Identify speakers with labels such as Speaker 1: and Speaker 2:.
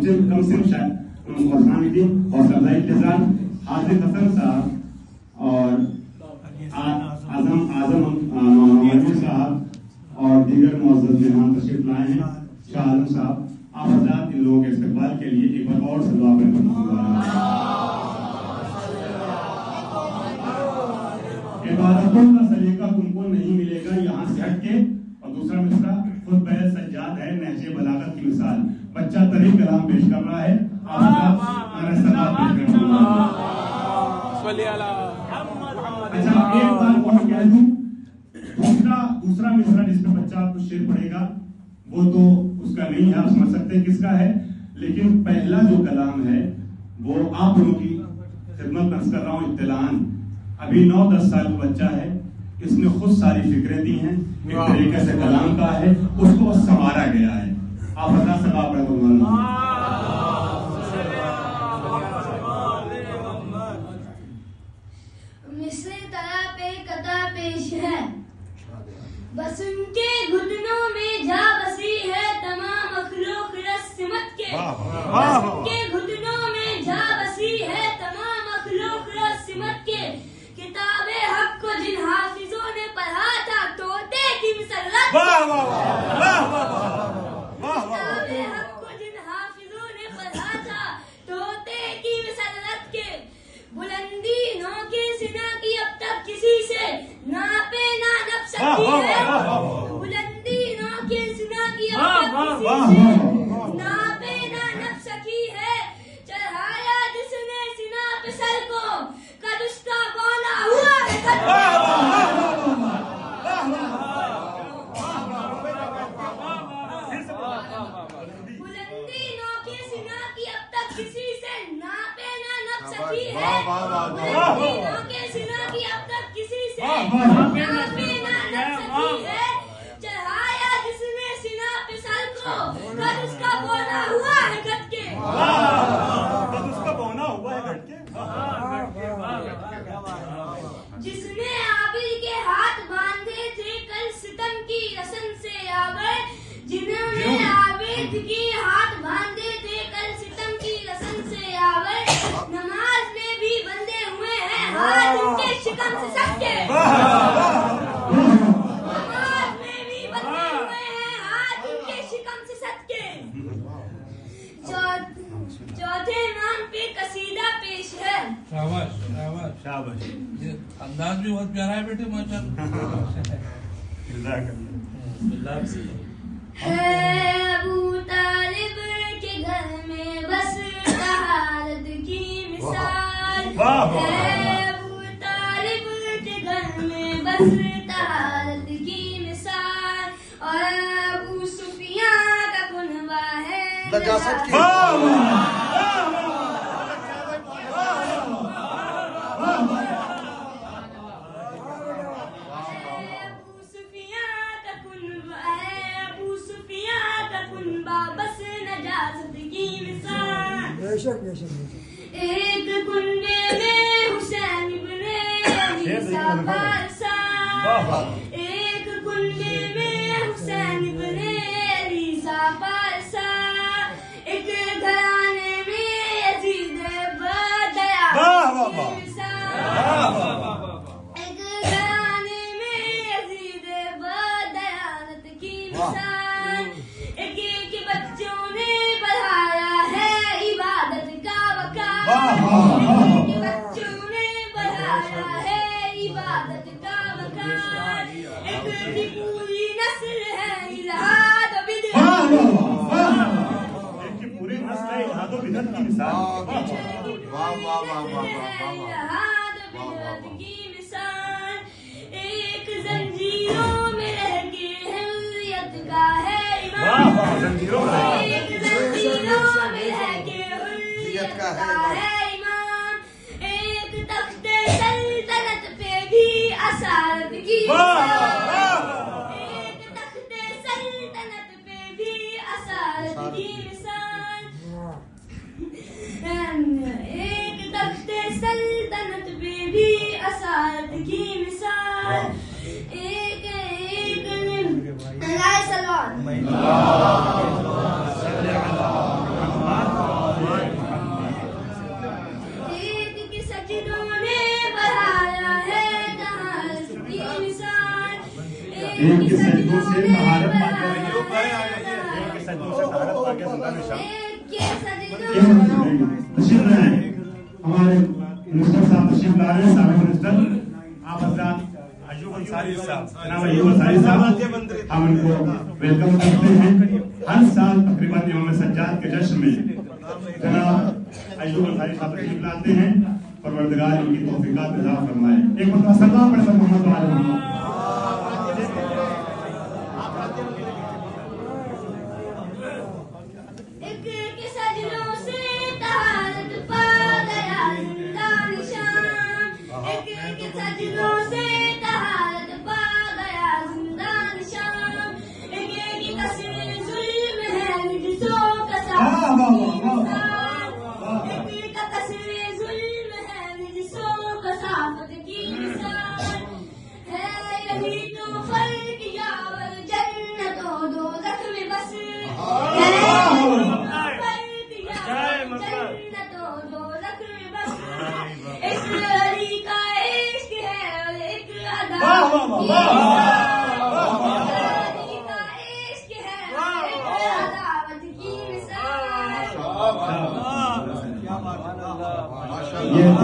Speaker 1: कम से कम शायद हौसलानिधि हौसला इंतजार हाजिर हसन साहब और आजम मोहम्मद साहब और दीगर मौजूद मेहमान तशरीफ लाए हैं। शाह आलम साहब, आप हजरात इन लोगों के इस्तकबाल के लिए एक बार और सल्लल्लाहु अलैहि वसल्लम। इबादतों का सलीका तुमको नहीं मिलेगा यहाँ से हट के। और दूसरा मिसरा खुद बैल सज्जाद है, नहजे बलागत की मिसाल। बच्चा तरीक कलाम पेश कर रहा है, अच्छा एक बात और कह दूं, दूसरा मिसरा जिसमें बच्चा आपको शेर पढ़ेगा वो तो उसका नहीं है, आप समझ सकते हैं किसका है। लेकिन पहला जो कलाम है वो आप लोगों की खिदमत में कर रहा हूँ इत्तलान। अभी 9-10 साल का बच्चा है, इसने खुद सारी फिक्रें दी हैं, एक तरीके से कलाम का है, उसको संवारा गया है। आप बता सका
Speaker 2: पेश है, बस उनके घुटनों में जा बसी है तमाम मखलूक रस्मत के। बस उनके घुटनों में जा बसी है तमाम मखलूक रस्मत के। किताबे हक को जिन हाफिजों ने पढ़ा था तोते की मिसरत। किताबे हक को जिन हाफिजों ने पढ़ा था तोते की मिसरत के। बुलंदी नौ के सिना की अब तक किसी से नापे ना नप सकी है। बुलंदी नौ के सिना की अब तक किसी से नापे ना नप सकी है। चढ़ाया जिसने सिना पे सर को कद उसका बौना हुआ है। बुलंदी नौ के सिना की अब तक किसी से नापे ना नप सकी है। बुलंदी नौ के सिना की अब तक किसी से नापे ना नप सकी है। चढ़ाया जिसने सिना पे सर को कद उसका बौना हुआ है घट के। जिसने आबिद के हाथ बांधे थे कल सितम की रसन से आवर। जिन्होंने आबिद के हाथ बांधे थे कल सितम की रसन से आवर। नमाज में भी बंधे हुए हैं हाथ उनके शिकम से सबके। नमाज में भी बंधे हुए हैं हाथ उनके शिकम से सबके। चौथे इमाम पे कसीदा पेश है।
Speaker 3: शाबाश शाबाश शाबाश, ये अंदाज भी बहुत प्यारा है बेटे माशाअल्लाह।
Speaker 2: है अबू तालिब के घर में बस तहारत की मिसाल। है अबू तालिब के घर में बस तहारत की मिसाल। और अबू सुफियान का कुनबा है नजासत की। बस नजासत की मिसाल। एक कुंडे में हुसैन इब्ने अली सा पारसा। एक कुंडे में हुसैन इब्ने अली सा पारसा। एक घराने में यजीद बदया की मिसाल। एक घराने में यजीद बदयानत की मिसाल। एक बच्चों ने बढ़ाया है इबादत का वकार। एक बच्चों ने बढ़ाया है इबादत का वकार। एक की पूरी नस्ल है इल्हाद बिदअत।
Speaker 1: एक की पूरी नस्ल है इल्हाद बिदअत की मिसाल।
Speaker 2: इल्हाद बिदअत की मिसाल। एक जंजीरों में रह के हुर्रियत का है। एक जंजीरों में है कि हुर्रियत का है इमाम। एक तख्ते सल्तनत पे भी असारत की मिसाल। एक तख्ते सल्तनत पे भी असारत की मिसाल। एक तख्ते सल्तनत पे भी असारत की मिसाल। एक सलवान
Speaker 1: एक के सजदों से महारत पाके एक के सजदों से महारत पाके सुल्तान शाह तशरीफ लाए हमारे मिनिस्टर साहब तशरीफ ला रहे हैं। साबिक मिनिस्टर आप हजरात अयूब अंसारी साहब, जनाब अयूब अंसारी साहब, हम उनको वेलकम करते हैं। हर साल तकरीबन यौम सज्जाद के जश्न में जनाब अयूब अंसारी साहब तशरीफ लाते हैं। परवरदिगार उनकी तौफीकात अता फरमाए। एक मरतबा सल्लल्लाहु अलैहि वसल्लम मोहम्मद वाले मोहम्मद।